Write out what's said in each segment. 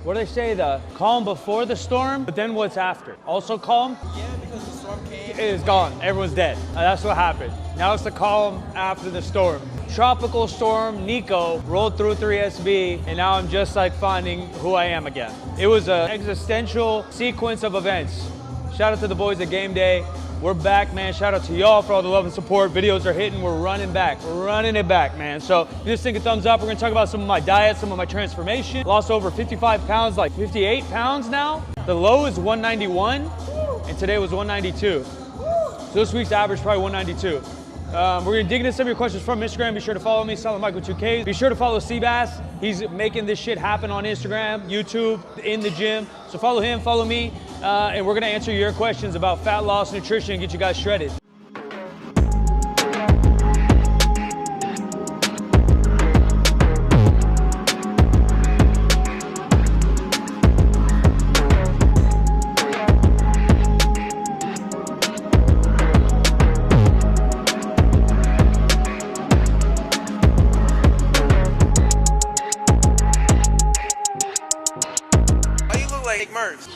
What do they say? The calm before the storm, but then what's after? Also calm? Yeah, because the storm came. It is gone. Everyone's dead. That's what happened. Now it's the calm after the storm. Tropical storm Nico rolled through 3SB, and now I'm just like finding who I am again. It was an existential sequence of events. Shout out to the boys at Game Day. We're back, man. Shout out to y'all for all the love and support. Videos are hitting. We're running back. We're running it back, man. So just think a thumbs up. We're gonna talk about some of my diet, some of my transformation. Lost over 55 pounds, like 58 pounds now. The low is 191, and today was 192. So this week's average probably 192. We're gonna dig into some of your questions from Instagram. Be sure to follow me, Solid Mike with 2Ks. Be sure to follow Seabass. He's making this shit happen on Instagram, YouTube, in the gym. So follow him, follow me, and we're gonna answer your questions about fat loss, nutrition, and get you guys shredded.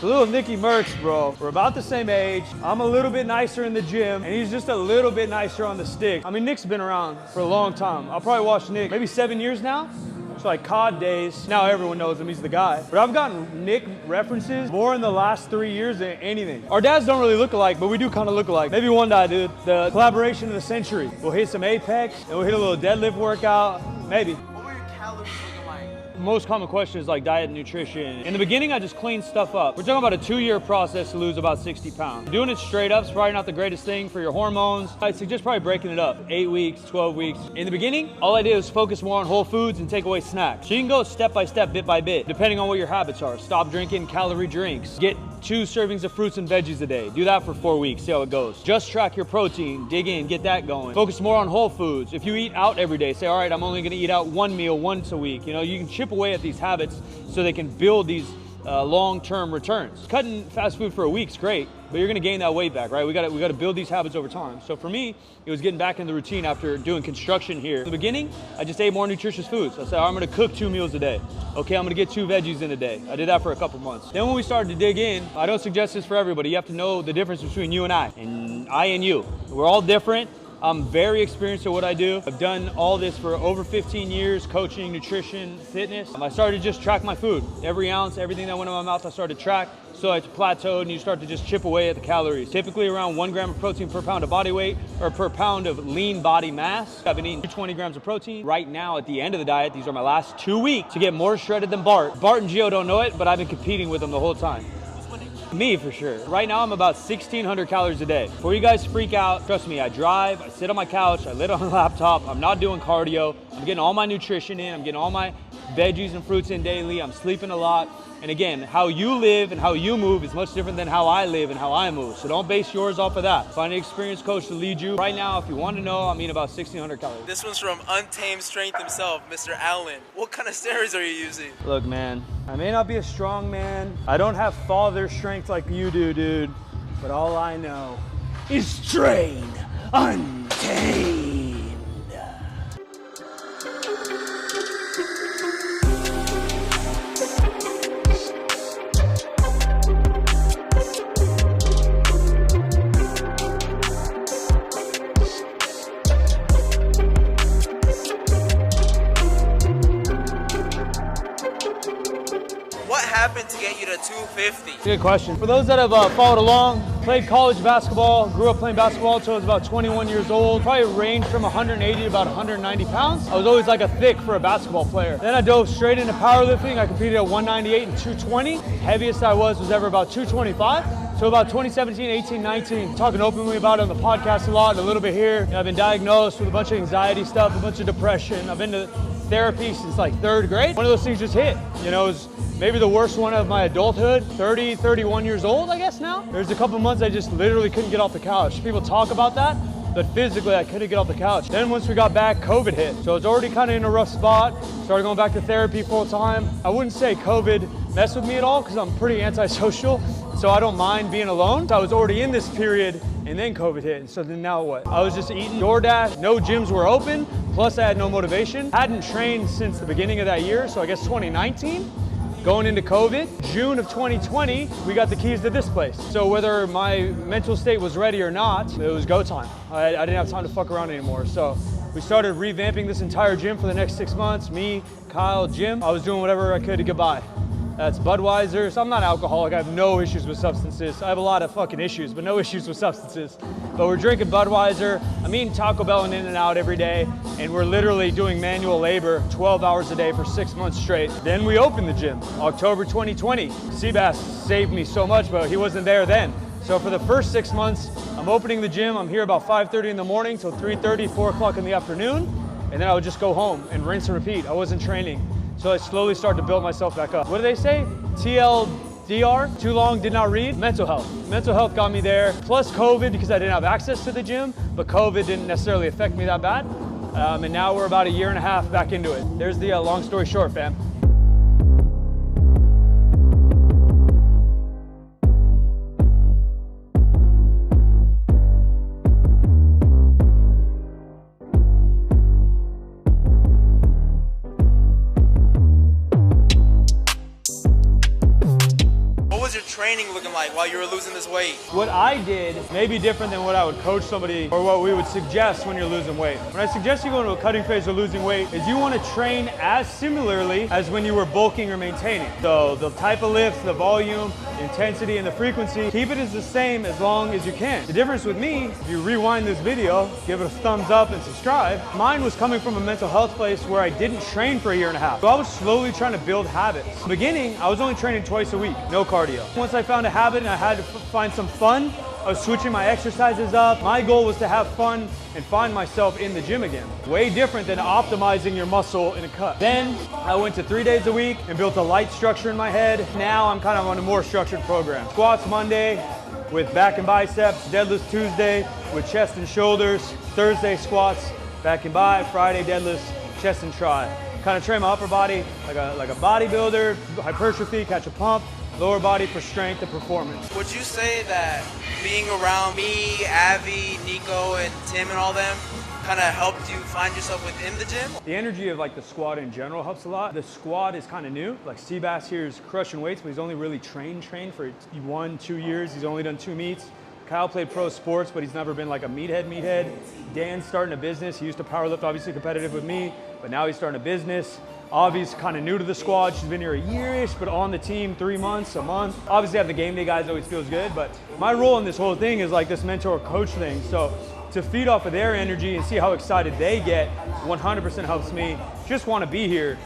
Little Nicky Merckx, bro. We're about the same age. I'm a little bit nicer in the gym, and he's just a little bit nicer on the stick. I mean, Nick's been around for a long time. I'll probably watch Nick maybe 7 years now. It's like COD days. Now everyone knows him, he's the guy. But I've gotten Nick references more in the last 3 years than anything. Our dads don't really look alike, but we do kind of look alike. Maybe one day, dude. The collaboration of the century. We'll hit some Apex, and we'll hit a little deadlift workout, maybe. What were your calories looking like? Most common question is like diet and nutrition. In the beginning, I just cleaned stuff up. We're talking about a 2-year process to lose about 60 pounds. Doing it straight up is probably not the greatest thing for your hormones. I'd suggest probably breaking it up. 8 weeks, 12 weeks. In the beginning, all I did was focus more on whole foods and take away snacks. So you can go step by step, bit by bit, depending on what your habits are. Stop drinking calorie drinks. Get 2 servings of fruits and veggies a day. Do that for 4 weeks, see how it goes. Just track your protein, dig in, get that going. Focus more on whole foods. If you eat out every day, say, all right, I'm only gonna eat out 1 meal once a week. You know, you can chip away at these habits so they can build these long-term returns. Cutting fast food for a week's great, but you're gonna gain that weight back, right? We gotta build these habits over time. So for me, it was getting back in the routine after doing construction here. In the beginning, I just ate more nutritious foods. I said, I'm gonna cook 2 meals a day. Okay, I'm gonna get 2 veggies in a day. I did that for a couple months. Then when we started to dig in, I don't suggest this for everybody. You have to know the difference between you and I and you. We're all different. I'm very experienced at what I do. I've done all this for over 15 years, coaching, nutrition, fitness. I started to just track my food. Every ounce, everything that went in my mouth, I started to track. So I plateaued, and you start to just chip away at the calories. Typically around 1 gram of protein per pound of body weight or per pound of lean body mass. I've been eating 20 grams of protein. Right now at the end of the diet, these are my last 2 weeks to get more shredded than Bart. Bart and Gio don't know it, but I've been competing with them the whole time. Me, for sure. Right now, I'm about 1,600 calories a day. Before you guys freak out, trust me, I drive, I sit on my couch, I lit on my laptop, I'm not doing cardio, I'm getting all my nutrition in, I'm getting all my veggies and fruits in daily, I'm sleeping a lot. And again, how you live and how you move is much different than how I live and how I move. So don't base yours off of that. Find an experienced coach to lead you. Right now, if you want to know, I'm eating about 1,600 calories. This one's from Untamed Strength himself, Mr. Allen. What kind of steroids are you using? Look, man, I may not be a strong man. I don't have father strength like you do, dude. But all I know is train untamed. What happened to get you to 250? Good question. For those that have followed along, played college basketball, grew up playing basketball until I was about 21 years old. Probably ranged from 180 to about 190 pounds. I was always like a thick for a basketball player. Then I dove straight into powerlifting. I competed at 198 and 220. Heaviest I was ever about 225. So about 2017, 18, 19, talking openly about it on the podcast a lot, and a little bit here. I've been diagnosed with a bunch of anxiety stuff, a bunch of depression. I've been to therapy since like 3rd grade. One of those things just hit. You know, it was maybe the worst one of my adulthood. 30, 31 years old, I guess now. There's a couple months I just literally couldn't get off the couch. People talk about that, but physically I couldn't get off the couch. Then once we got back, COVID hit. So it's already kind of in a rough spot. Started going back to therapy full time. I wouldn't say COVID messed with me at all because I'm pretty antisocial. So I don't mind being alone. So I was already in this period and then COVID hit. And so then now what? I was just eating DoorDash. No gyms were open. Plus I had no motivation. Hadn't trained since the beginning of that year. So I guess 2019. Going into COVID, June of 2020, we got the keys to this place. So whether my mental state was ready or not, it was go time. I didn't have time to fuck around anymore. So we started revamping this entire gym for the next 6 months. Me, Kyle, Jim, I was doing whatever I could to get by. That's Budweiser. So I'm not alcoholic. I have no issues with substances. I have a lot of fucking issues, but no issues with substances. But we're drinking Budweiser. I'm eating Taco Bell and In-N-Out every day, and we're literally doing manual labor 12 hours a day for 6 months straight. Then we opened the gym, October 2020. Seabass saved me so much, but he wasn't there then. So for the first 6 months, I'm opening the gym. I'm here about 5:30 in the morning till 3:30, 4 o'clock in the afternoon, and then I would just go home and rinse and repeat. I wasn't training. So I slowly started to build myself back up. What do they say? TLDR, too long, did not read. Mental health. Mental health got me there. Plus COVID, because I didn't have access to the gym, but COVID didn't necessarily affect me that bad. And now we're about 1.5 years back into it. There's the long story short, fam. Training looking like while you were losing this weight? What I did may be different than what I would coach somebody or what we would suggest when you're losing weight. When I suggest you go into a cutting phase or losing weight is you want to train as similarly as when you were bulking or maintaining. So the type of lifts, the volume, the intensity, and the frequency, keep it as the same as long as you can. The difference with me, if you rewind this video, give it a thumbs up and subscribe, mine was coming from a mental health place where I didn't train for 1.5 years. So I was slowly trying to build habits. In the beginning, I was only training twice a week, no cardio. Once I found a habit and I had to find some fun, I was switching my exercises up. My goal was to have fun and find myself in the gym again. Way different than optimizing your muscle in a cut. Then I went to 3 days a week and built a light structure in my head. Now I'm kind of on a more structured program. Squats Monday with back and biceps, deadlifts Tuesday with chest and shoulders, Thursday squats, back and bi, Friday deadlifts, chest and tri. Kind of train my upper body like a bodybuilder, hypertrophy, catch a pump, lower body for strength and performance. Would you say that being around me, Avi, Nico, and Tim and all them kind of helped you find yourself within the gym? The energy of like the squad in general helps a lot. The squad is kind of new. Like Seabass here is crushing weights, but he's only really trained for 1-2 years. He's only done 2 meets. Kyle played pro sports, but he's never been like a meathead. Dan's starting a business. He used to powerlift, obviously competitive with me, but now he's starting a business. Avi's kind of new to the squad. She's been here 1 year-ish, but on the team 3 months, a month. Obviously, have the game day guys always feels good, but my role in this whole thing is like this mentor coach thing. So to feed off of their energy and see how excited they get 100% helps me just want to be here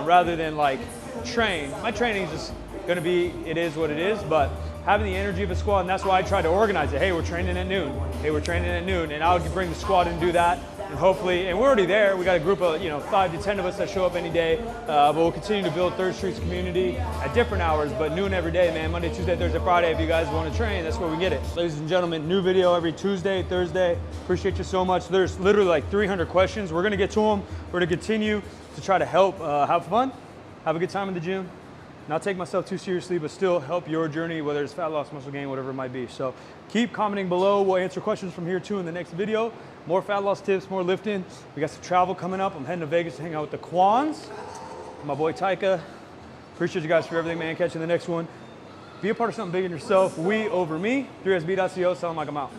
rather than like train. My training is just going to be, it is what it is, but having the energy of a squad, and that's why I try to organize it. Hey, we're training at noon. Hey, we're training at noon. And I would bring the squad and do that. And hopefully, and we're already there. We got a group of 5 to 10 of us that show up any day. But we'll continue to build Third Streets community at different hours, but noon every day, man. Monday, Tuesday, Thursday, Friday. If you guys want to train, that's where we get it. Ladies and gentlemen, new video every Tuesday, Thursday. Appreciate you so much. There's literally like 300 questions. We're gonna get to them. We're gonna continue to try to help have fun, have a good time in the gym. Not take myself too seriously, but still help your journey, whether it's fat loss, muscle gain, whatever it might be. So keep commenting below. We'll answer questions from here too in the next video. More fat loss tips, more lifting. We got some travel coming up. I'm heading to Vegas to hang out with the Quans. My boy Taika. Appreciate you guys for everything, man. Catch you in the next one. Be a part of something big in yourself. We over me. 3SB.co. Sound like I'm out.